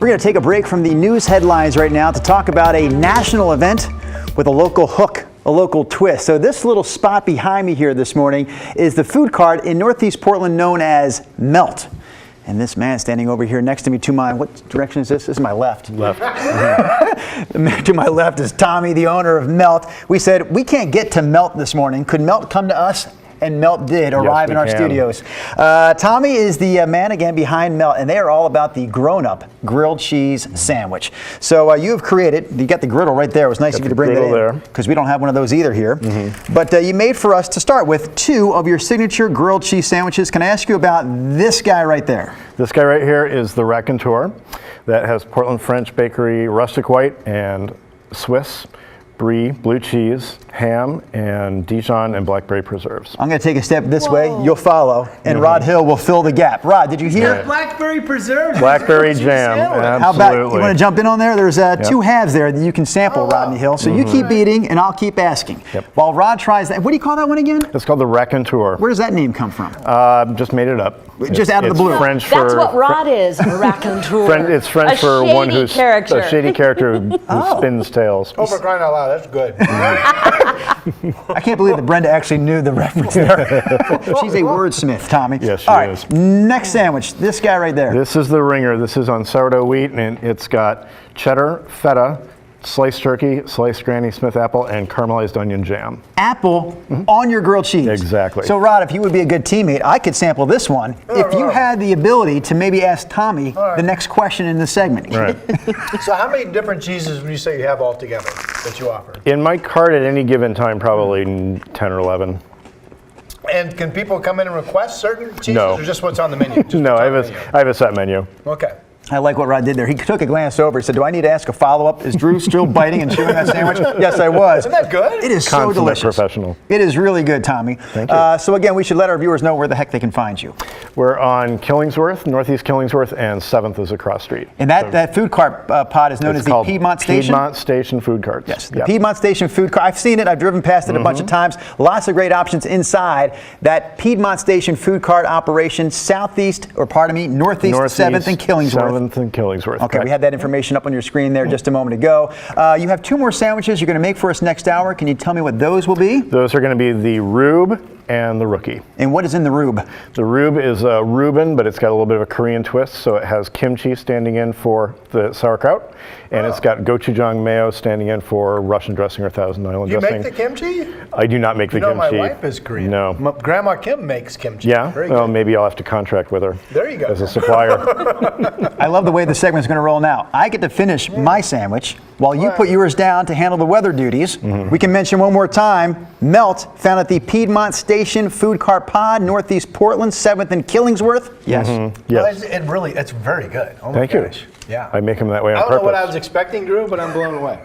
We're going to take a break from the news headlines right now to talk about a national event with a local hook, a local twist. So this little spot behind me here this morning is the food cart in Northeast Portland known as Melt. And this man standing over here next to me, to my, what direction is this? This is my left. Left. The man to my left is Tommy, the owner of Melt. We said, we can't get to Melt this morning. Could Melt come to us? And Melt did arrive in our studios. Tommy is the man again behind Melt, and they are all about the grown-up grilled cheese sandwich. So you have created, you got the griddle right there. It was nice of you to bring that in because we don't have one of those either here. But you made for us to start with 2 of your signature grilled cheese sandwiches. Can I ask you about this guy right there? This guy right here is the Raconteur that has Portland French Bakery rustic white and Swiss brie, blue cheese, ham, and Dijon and blackberry preserves. I'm going to take a step this way. You'll follow, and Rod Hill will fill the gap. Rod, did you hear? Blackberry preserves. Blackberry jam. Absolutely. How about, you want to jump in on there? There's 2 halves there that you can sample, Rodney Hill. So you keep eating, and I'll keep asking. While Rod tries that. What do you call that one again? It's called the Raconteur. Where does that name come from? Just made it up. Just out of the blue. French That's what Rod is, a raconteur. It's French for one who's a shady character who spins tales. Oh, for crying out loud, that's good. I can't believe that Brenda actually knew the reference there. She's a wordsmith, Tommy. Yes, she is. Next sandwich, this guy right there. This is the ringer. This is on sourdough wheat, and it's got cheddar, feta, sliced turkey, sliced Granny Smith apple, and caramelized onion jam. Apple on your grilled cheese. Exactly. So Rod, if you would be a good teammate, I could sample this one. If you had the ability to maybe ask Tommy the next question in the segment. Right. So how many different cheeses would you say you have altogether that you offer? In my cart at any given time, probably 10 or 11. And can people come in and request certain cheeses or just what's on the menu? No, I have a set menu. Okay. I like what Rod did there. He took a glance over. He said, do I need to ask a follow-up? Is Drew still biting and chewing that sandwich? Yes, I was. Isn't that good? It is so delicious. Professional. It is really good, Tommy. Thank you. So again, we should let our viewers know where the heck they can find you. We're on Killingsworth, Northeast Killingsworth, and 7th is across street. And that food cart pod is known as the Piedmont Station? Piedmont Station Food Carts. Yes, the Piedmont Station Food Cart. I've seen it. I've driven past it a bunch of times. Lots of great options inside that Piedmont Station Food Cart operation, Northeast 7th and Killingsworth. 7th and Killingsworth. Okay, we had that information up on your screen there just a moment ago. You have 2 more sandwiches you're going to make for us next hour. Can you tell me what those will be? Those are going to be the Rube and the Rookie. And what is in the Rube? The Rube is a Reuben, but it's got a little bit of a Korean twist. So it has kimchi standing in for the sauerkraut, and it's got gochujang mayo standing in for Russian dressing or Thousand Island dressing. You make the kimchi? I do not make the kimchi. My wife is Korean. No. Grandma Kim makes kimchi. Yeah? Well, maybe I'll have to contract with her. There you go. As a supplier. I love the way the segment's going to roll now. I get to finish my sandwich while you put yours down to handle the weather duties. We can mention one more time, Melt, found at the Piedmont Station Food Cart Pod, Northeast Portland, 7th and Killingsworth. Yes. Yes. Well, it's very good. Oh my gosh. Yeah. I make them that way on purpose. I don't know what I was expecting, Drew, but I'm blown away.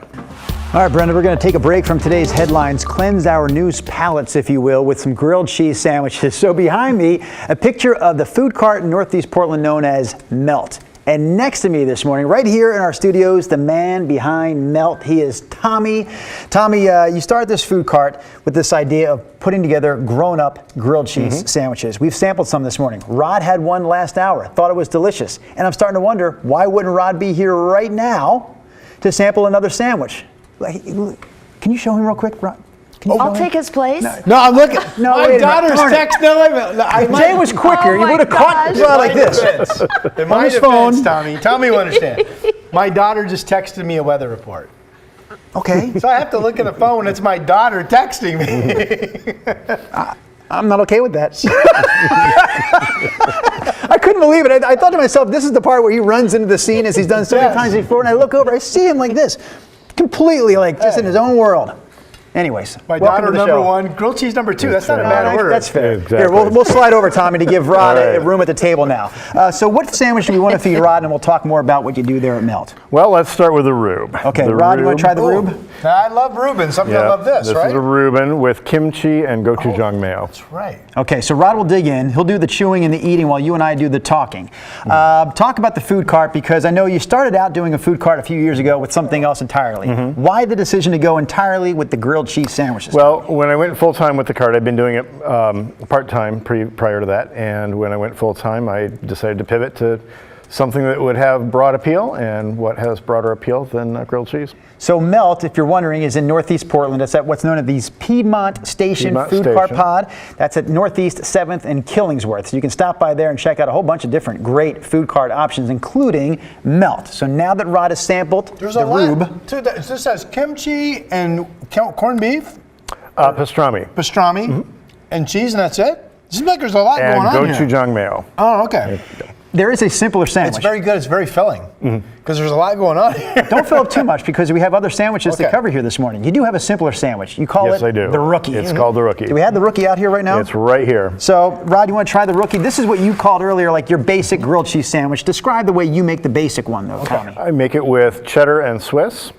All right, Brenda, we're going to take a break from today's headlines, cleanse our news palates, if you will, with some grilled cheese sandwiches. So behind me, a picture of the food cart in Northeast Portland known as Melt. And next to me this morning, right here in our studios, the man behind Melt. He is Tommy. Tommy, you started this food cart with this idea of putting together grown-up grilled cheese sandwiches. We've sampled some this morning. Rod had one last hour, thought it was delicious. And I'm starting to wonder, why wouldn't Rod be here right now to sample another sandwich? Can you show him real quick, Rod? I'll take his place. No, I'm looking. No, my daughter's text. No, wait a minute. Jay was quicker. You would have caught Rod like this. In my defense, Tommy will understand. My daughter just texted me a weather report. Okay. So I have to look at the phone. It's my daughter texting me. I'm not okay with that. I couldn't believe it. I thought to myself, this is the part where he runs into the scene as he's done so many times before, and I look over, I see him like this, completely like just in his own world. Anyways, my daughter number 1, grilled cheese number 2. That's not a bad order. That's fair. Exactly. Here, we'll slide over, Tommy, to give Rod a room at the table now. So what sandwich do we want to feed Rod, and we'll talk more about what you do there at Melt. Well, let's start with the Rube. Okay, Rod, you want to try the Rube? I love Reuben. Some people love this, right? This is a Reuben with kimchi and gochujang mayo. That's right. Okay, so Rod will dig in. He'll do the chewing and the eating while you and I do the talking. Talk about the food cart, because I know you started out doing a food cart a few years ago with something else entirely. Why the decision to go entirely with the grilled cheese sandwiches? Well, when I went full-time with the cart, I'd been doing it part-time prior to that, and when I went full-time, I decided to pivot to something that would have broad appeal, and what has broader appeal than grilled cheese? So Melt, if you're wondering, is in Northeast Portland. It's at what's known as the Piedmont Station Food Cart Pod. That's at Northeast 7th and Killingsworth. So you can stop by there and check out a whole bunch of different great food cart options, including Melt. So now that Rod has sampled There's the a lot. rube. This has kimchi and corned beef, Pastrami. pastrami, and cheese, and that's it? Seems like there's a lot going on And here. gochujang mayo. Oh, okay. There is a simpler sandwich. It's very good. It's very filling because there's a lot going on here. Don't fill up too much because we have other sandwiches to Okay. cover here this morning. You do have a simpler sandwich. You call Yes, it I do. the Rookie. It's called the Rookie. Do we have the Rookie out here right now? It's right here. So, Rod, you want to try the Rookie? This is what you called earlier like your basic grilled cheese sandwich. Describe the way you make the basic one, though, Tommy. I make it with cheddar and Swiss,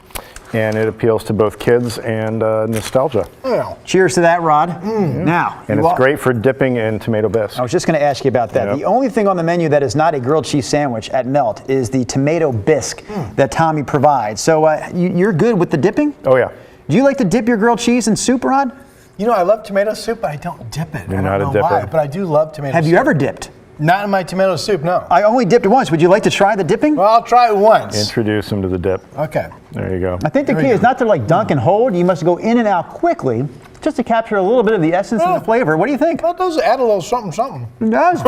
and it appeals to both kids and nostalgia. Yeah. Cheers to that, Rod. Now, And it's great for dipping in tomato bisque. I was just going to ask you about that. Yep. The only thing on the menu that is not a grilled cheese sandwich at Melt is the tomato bisque that Tommy provides. So you're good with the dipping? Oh, yeah. Do you like to dip your grilled cheese in soup, Rod? You know, I love tomato soup, but I don't dip it. You're I not don't a know why, dipper. but I do love tomato soup. Have you ever dipped? Not in my tomato soup, no. I only dipped once. Would you like to try the dipping? Well, I'll try it once. Introduce them to the dip. Okay. There you go. I think the There key we is go. not to like dunk and hold. You must go in and out quickly just to capture a little bit of the essence and the flavor. What do you think? Well, it does add a little something, something. It does.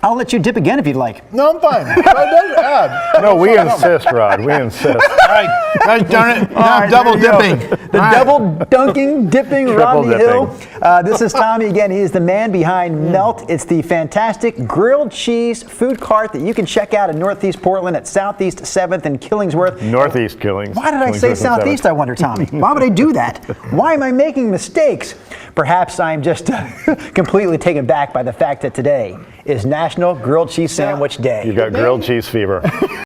I'll let you dip again if you'd like. No, I'm fine. It does add. No, we insist, Rod. We insist. All right. Gosh darn it. Now All I'm right, double there you go. dipping. The double dunking, dipping, Triple Rodney Hill. dipping. This is Tommy again. He is the man behind Melt. It's the fantastic grilled cheese food cart that you can check out in Northeast Portland at Southeast 7th and Killingsworth. Northeast Killings. Why did I say Killings and Southeast, I wonder, Tommy? Why would I do that? Why am I making mistakes? Perhaps I'm just completely taken back by the fact that today is National Grilled Cheese Sandwich Day. You got grilled cheese fever.